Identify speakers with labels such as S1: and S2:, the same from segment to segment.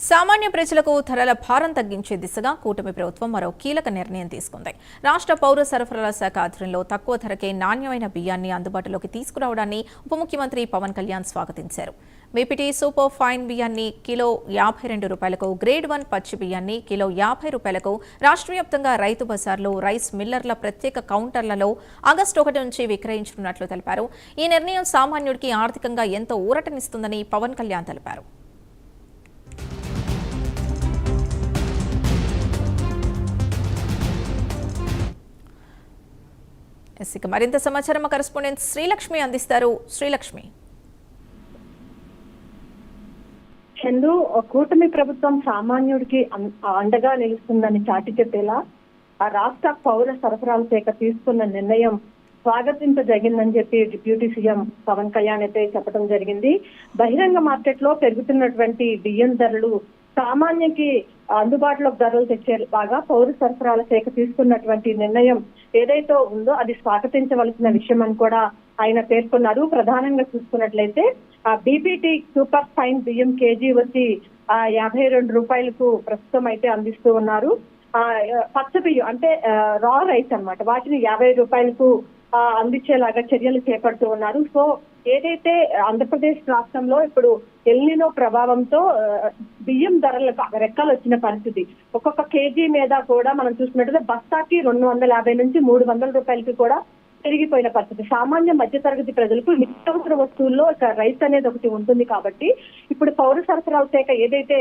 S1: సామాన్య ప్రజలకు ధరల భారం తగ్గించే దిశగా కూటమి ప్రభుత్వం మరో కీలక నిర్ణయం తీసుకుంది. రాష్ట్ర పౌర సరఫరాల శాఖ ఆధ్వర్యంలో తక్కువ ధరకే నాణ్యమైన బియ్యాన్ని అందుబాటులోకి తీసుకురావడాన్ని ఉప ముఖ్యమంత్రి పవన్ కళ్యాణ్ స్వాగతించారు. బీపీటీ సూపర్ ఫైన్ బియ్యాన్ని కిలో 52 రూపాయలకు, గ్రేడ్ 1 పచ్చి బియ్యాన్ని కిలో 50 రూపాయలకు రాష్ట్ర వ్యాప్తంగా రైతు బజార్లు, రైస్ మిల్లర్ల ప్రత్యేక కౌంటర్లలో ఆగస్టు 1 నుంచి విక్రయించనున్నట్లు తెలిపారు. ఈ నిర్ణయం సామాన్యుడికి ఆర్థికంగా ఎంతో ఊరటనిస్తుందని పవన్ కళ్యాణ్ తెలిపారు. మరింత సమాచారం మా కరెస్పాండెంట్ శ్రీలక్ష్మి అందిస్తారు. శ్రీలక్ష్మి,
S2: చందు, కూటమి ప్రభుత్వం సామాన్యుడికి అండగా నిలుస్తుందని చాటి చెప్పేలా ఆ రాష్ట్ర పౌర సరఫరాల శాఖ తీసుకున్న నిర్ణయం స్వాగతించదగిందని చెప్పి డిప్యూటీ సీఎం పవన్ కళ్యాణ్ అయితే చెప్పడం జరిగింది. బహిరంగ మార్కెట్ లో పెరుగుతున్నటువంటి బియ్యం ధరలు సామాన్యకి అందుబాటులోకి ధరలు తెచ్చేలాగా పౌర సరఫరాల శాఖ తీసుకున్నటువంటి నిర్ణయం ఏదైతే ఉందో అది స్వాగతించవలసిన విషయం అని కూడా ఆయన పేర్కొన్నారు. ప్రధానంగా చూసుకున్నట్లయితే ఆ బీపీటీ సూపర్ ఫైన్ బియ్యం కేజీ వచ్చి 52 రూపాయలకు ప్రస్తుతం అయితే అందిస్తూ ఉన్నారు. పచ్చ బియ్యం అంటే రా రైస్ అన్నమాట, వాటిని 50 రూపాయలకు అందించేలాగా చర్యలు చేపడుతూ ఉన్నారు. సో ఏదైతే ఆంధ్రప్రదేశ్ రాష్ట్రంలో ఇప్పుడు ఎల్నినో ప్రభావంతో బియ్యం ధరలకు రెక్కలు వచ్చిన పరిస్థితి, ఒక్కొక్క కేజీ మీద కూడా మనం చూసినట్లయితే బస్తాకి 250 నుంచి 300 రూపాయలకి కూడా పెరిగిపోయిన పరిస్థితి. సామాన్య మధ్యతరగతి ప్రజలకు నిత్యావసర వస్తువుల్లో రైస్ అనేది ఒకటి ఉంటుంది. కాబట్టి ఇప్పుడు పౌర సరఫరాల శాఖ ఏదైతే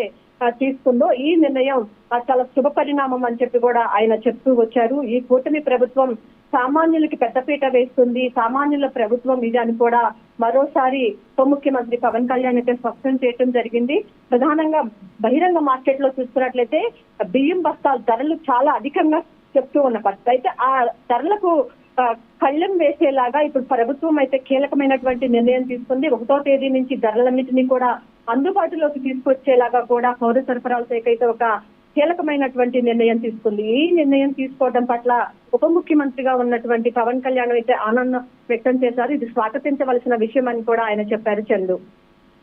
S2: తీసుకుందో ఈ నిర్ణయం చాలా శుభ పరిణామం అని చెప్పి కూడా ఆయన చెప్తూ వచ్చారు. ఈ కూటమి ప్రభుత్వం సామాన్యులకి పెద్దపీట వేస్తుంది, సామాన్యుల ప్రభుత్వం ఇది అని కూడా మరోసారి ఉప ముఖ్యమంత్రి పవన్ కళ్యాణ్ అయితే స్పష్టం చేయడం జరిగింది. ప్రధానంగా బహిరంగ మార్కెట్ లో చూసుకున్నట్లయితే బియ్యం బస్తాల ధరలు చాలా అధికంగా చెప్తూ ఉన్న పరిస్థితి. అయితే ఆ ధరలకు కళ్ళెం వేసేలాగా ఇప్పుడు ప్రభుత్వం అయితే కీలకమైనటువంటి నిర్ణయం తీసుకుంది. 1వ తేదీ నుంచి ధరలన్నింటినీ కూడా అందుబాటులోకి తీసుకొచ్చేలాగా కూడా పౌర సరఫరాల శాఖ అయితే ఒక కీలకమైనటువంటి నిర్ణయం తీసుకుంది. ఈ నిర్ణయం తీసుకోవడం పట్ల ఉప ముఖ్యమంత్రిగా ఉన్నటువంటి పవన్ కళ్యాణ్ అయితే ఆనందం వ్యక్తం చేశారు. ఇది స్వాగతించవలసిన విషయం అని కూడా ఆయన చెప్పారు. చందు.